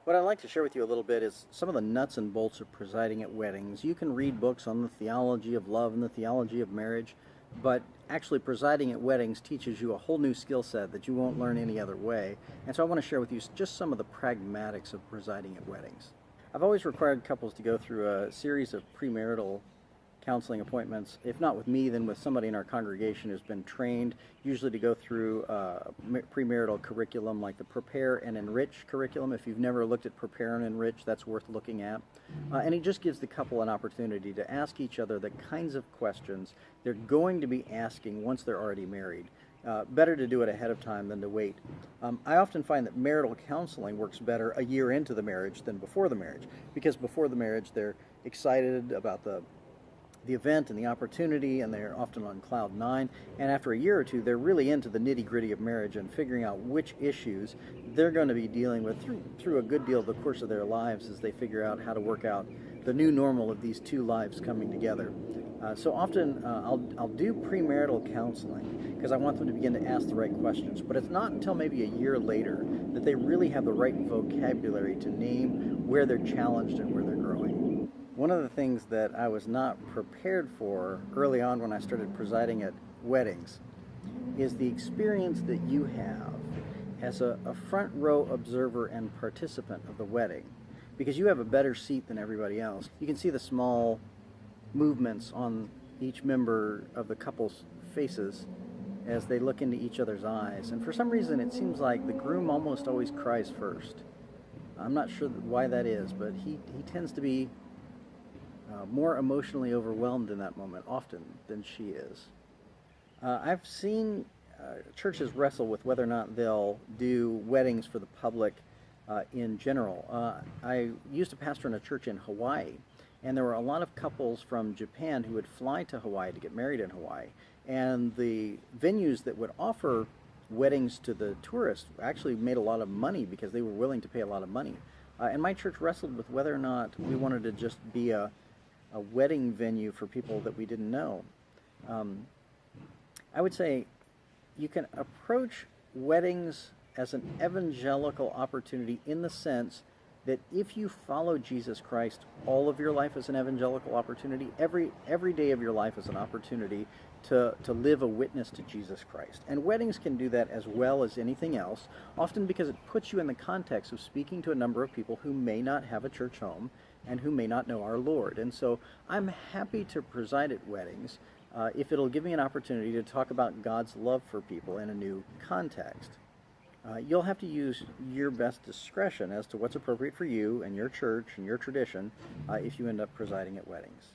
What I'd like to share with you a little bit is some of the nuts and bolts of presiding at weddings. You can read books on the theology of love and the theology of marriage, but actually presiding at weddings teaches you a whole new skill set that you won't learn any other way. And so I want to share with you just some of the pragmatics of presiding at weddings. I've always required couples to go through a series of premarital counseling appointments, if not with me, then with somebody in our congregation who's been trained, usually to go through premarital curriculum like the Prepare and Enrich curriculum. If you've never looked at Prepare and Enrich, that's worth looking at. And it just gives the couple an opportunity to ask each other the kinds of questions they're going to be asking once they're already married. Better to do it ahead of time than to wait. I often find that marital counseling works better a year into the marriage than before the marriage, because before the marriage they're excited about the event and the opportunity, and they're often on cloud nine, and after a year or two they're really into the nitty-gritty of marriage and figuring out which issues they're going to be dealing with through a good deal of the course of their lives as they figure out how to work out the new normal of these two lives coming together. So often I'll do premarital counseling because I want them to begin to ask the right questions, but it's not until maybe a year later that they really have the right vocabulary to name where they're challenged and where they're growing. One of the things that I was not prepared for early on when I started presiding at weddings is the experience that you have as a front row observer and participant of the wedding, because you have a better seat than everybody else. You can see the small movements on each member of the couple's faces as they look into each other's eyes, and for some reason it seems like the groom almost always cries first. I'm not sure why that is, but he tends to be more emotionally overwhelmed in that moment often than she is. I've seen churches wrestle with whether or not they'll do weddings for the public in general. I used to pastor in a church in Hawaii, and there were a lot of couples from Japan who would fly to Hawaii to get married in Hawaii, and the venues that would offer weddings to the tourists actually made a lot of money because they were willing to pay a lot of money. And my church wrestled with whether or not we wanted to just be a wedding venue for people that we didn't know. I would say you can approach weddings as an evangelical opportunity in the sense that if you follow Jesus Christ, all of your life is an evangelical opportunity. Every day of your life is an opportunity to live a witness to Jesus Christ. And weddings can do that as well as anything else, often because it puts you in the context of speaking to a number of people who may not have a church home and who may not know our Lord. And so I'm happy to preside at weddings if it'll give me an opportunity to talk about God's love for people in a new context. You'll have to use your best discretion as to what's appropriate for you and your church and your tradition if you end up presiding at weddings.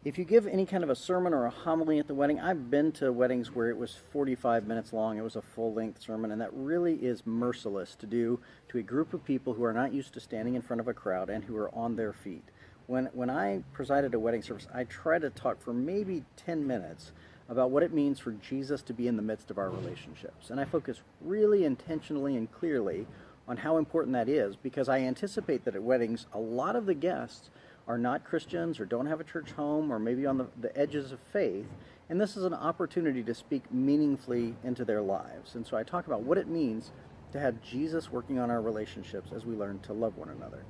If you give any kind of a sermon or a homily at the wedding, I've been to weddings where it was 45 minutes long, it was a full-length sermon, and that really is merciless to do to a group of people who are not used to standing in front of a crowd and who are on their feet. When I presided a wedding service, I try to talk for maybe 10 minutes about what it means for Jesus to be in the midst of our relationships. And I focus really intentionally and clearly on how important that is, because I anticipate that at weddings, a lot of the guests are not Christians or don't have a church home or maybe on the edges of faith, and this is an opportunity to speak meaningfully into their lives. And so I talk about what it means to have Jesus working on our relationships as we learn to love one another.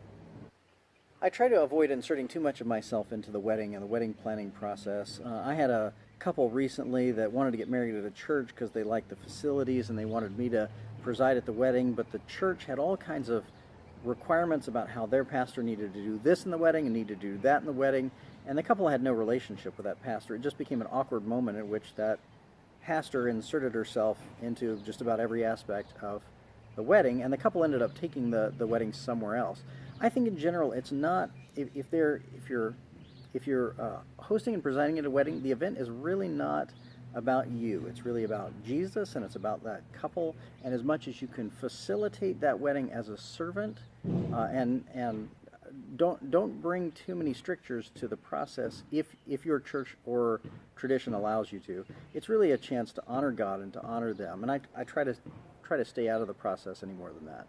I try to avoid inserting too much of myself into the wedding and the wedding planning process. I had a couple recently that wanted to get married at a church because they liked the facilities and they wanted me to preside at the wedding, but the church had all kinds of requirements about how their pastor needed to do this in the wedding and needed to do that in the wedding, and the couple had no relationship with that pastor. It just became an awkward moment in which that pastor inserted herself into just about every aspect of the wedding, and the couple ended up taking the wedding somewhere else. I think in general it's not, if you're hosting and presiding at a wedding, the event is really not about you. It's really about Jesus, and it's about that couple, and as much as you can facilitate that wedding as a servant, and don't bring too many strictures to the process if your church or tradition allows you to. It's really a chance to honor God and to honor them, and I try to stay out of the process any more than that.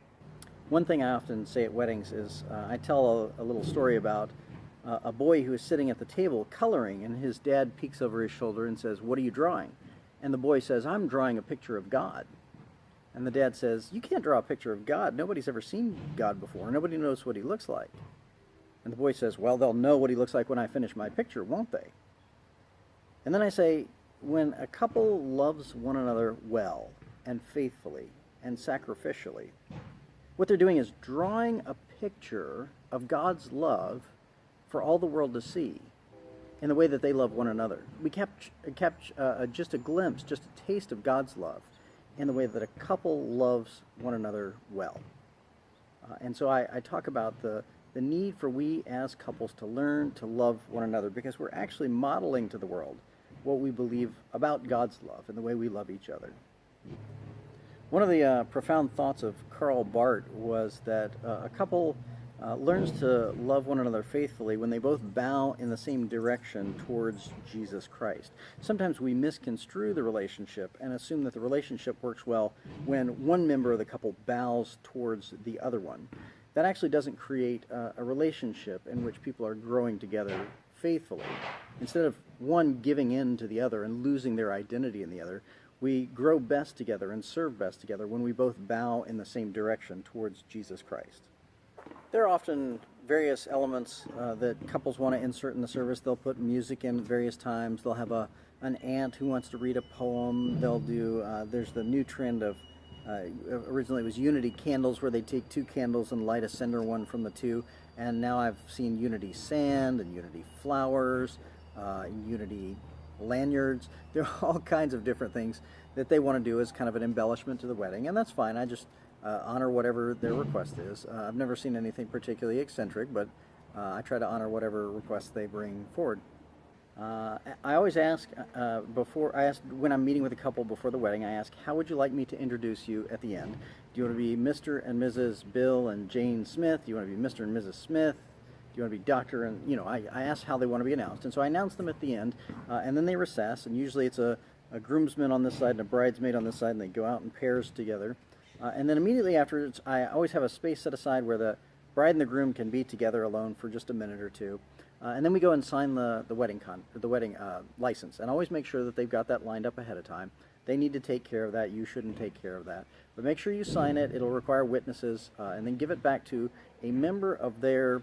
One thing I often say at weddings is I tell a little story about a boy who is sitting at the table coloring, and his dad peeks over his shoulder and says, "What are you drawing?" And the boy says, "I'm drawing a picture of God." And the dad says, "You can't draw a picture of God. Nobody's ever seen God before. Nobody knows what he looks like." And the boy says, "Well, they'll know what he looks like when I finish my picture, won't they?" And then I say, when a couple loves one another well and faithfully and sacrificially, what they're doing is drawing a picture of God's love for all the world to see in the way that they love one another. We capture just a glimpse, just a taste of God's love in the way that a couple loves one another well. And so I talk about the need for we as couples to learn to love one another, because we're actually modeling to the world what we believe about God's love and the way we love each other. One of the profound thoughts of Karl Barth was that a couple learns to love one another faithfully when they both bow in the same direction towards Jesus Christ. Sometimes we misconstrue the relationship and assume that the relationship works well when one member of the couple bows towards the other one. That actually doesn't create a relationship in which people are growing together faithfully. Instead of one giving in to the other and losing their identity in the other, we grow best together and serve best together when we both bow in the same direction towards Jesus Christ. There are often various elements that couples want to insert in the service. They'll put music in at various times. They'll have an aunt who wants to read a poem. They'll do, there's the new trend of, originally it was Unity candles, where they take 2 candles and light a center one from the 2. And now I've seen Unity sand and Unity flowers, Unity lanyards. There are all kinds of different things that they want to do as kind of an embellishment to the wedding, and that's fine. I just honor whatever their request is. I've never seen anything particularly eccentric, but I try to honor whatever requests they bring forward. I always ask when I'm meeting with a couple before the wedding, I ask, how would you like me to introduce you at the end? Do you want to be Mr. and Mrs. Bill and Jane Smith? Do you want to be Mr. and Mrs. Smith? Do you want to be Dr. and, I ask how they want to be announced. And so I announce them at the end, and then they recess, and usually it's a groomsman on this side and a bridesmaid on this side, and they go out in pairs together. And then immediately afterwards, I always have a space set aside where the bride and the groom can be together alone for just a minute or two. And then we go and sign the wedding license, and always make sure that they've got that lined up ahead of time. They need to take care of that. You shouldn't take care of that. But make sure you sign it. It'll require witnesses, and then give it back to a member of their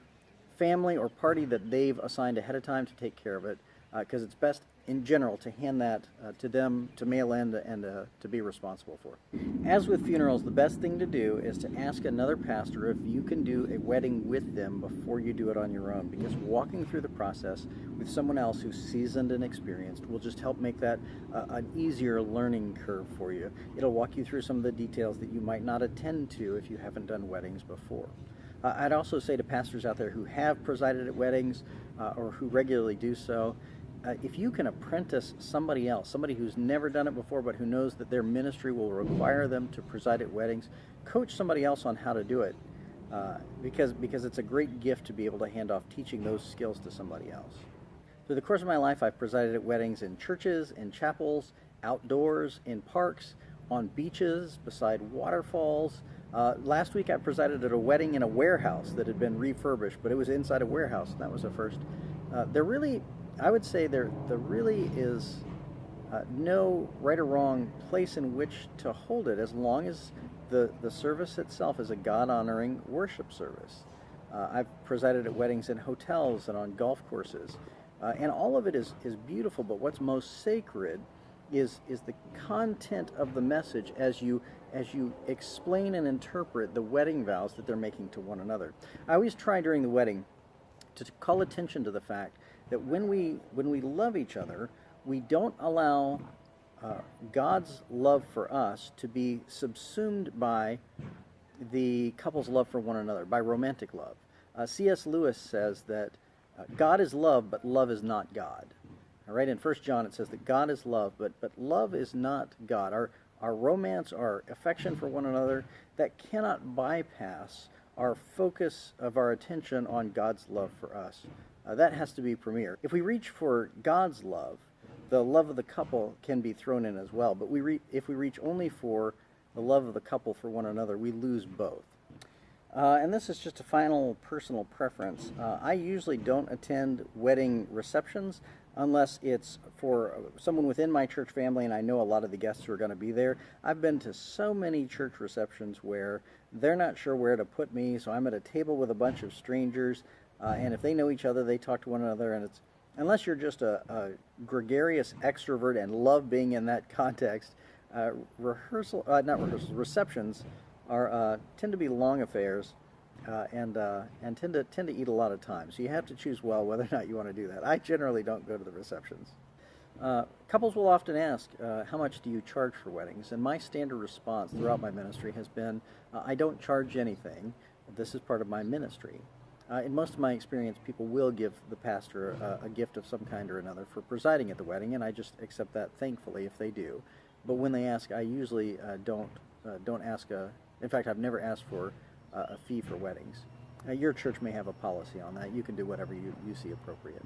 family or party that they've assigned ahead of time to take care of it, because it's best in general to hand that to them to mail in and to be responsible for. As with funerals, the best thing to do is to ask another pastor if you can do a wedding with them before you do it on your own, because walking through the process with someone else who's seasoned and experienced will just help make that an easier learning curve for you. It'll walk you through some of the details that you might not attend to if you haven't done weddings before. I'd also say to pastors out there who have presided at weddings or who regularly do so, if you can apprentice somebody else, somebody who's never done it before but who knows that their ministry will require them to preside at weddings, coach somebody else on how to do it, because it's a great gift to be able to hand off teaching those skills to somebody else. Through the course of my life, I've presided at weddings in churches, in chapels, outdoors, in parks, on beaches, beside waterfalls. Last week I presided at a wedding in a warehouse that had been refurbished, but it was inside a warehouse, and that was a first. I would say there really is no right or wrong place in which to hold it, as long as the service itself is a God-honoring worship service. I've presided at weddings in hotels and on golf courses, and all of it is beautiful, but what's most sacred is the content of the message as you explain and interpret the wedding vows that they're making to one another. I always try during the wedding to call attention to the fact that when we love each other, we don't allow God's love for us to be subsumed by the couple's love for one another, by romantic love. C.S. Lewis says that God is love, but love is not God. All right, in 1 John it says that God is love, but love is not God. Our romance, our affection for one another, that cannot bypass our focus of our attention on God's love for us. That has to be premier. If we reach for God's love, the love of the couple can be thrown in as well. But if we reach only for the love of the couple for one another, we lose both. And this is just a final personal preference. I usually don't attend wedding receptions. unless it's for someone within my church family, and I know a lot of the guests who are going to be there. I've been to so many church receptions where they're not sure where to put me, so I'm at a table with a bunch of strangers, and if they know each other, they talk to one another, and it's unless you're just a gregarious extrovert and love being in that context, not rehearsals, receptions are tend to be long affairs, and tend to eat a lot of time. So you have to choose well whether or not you want to do that. I generally don't go to the receptions. Couples will often ask, how much do you charge for weddings? And my standard response throughout my ministry has been, I don't charge anything. This is part of my ministry. In most of my experience, people will give the pastor a gift of some kind or another for presiding at the wedding, and I just accept that thankfully if they do. But when they ask, I usually don't ask in fact, I've never asked for a fee for weddings. Your church may have a policy on that. You can do whatever you see appropriate.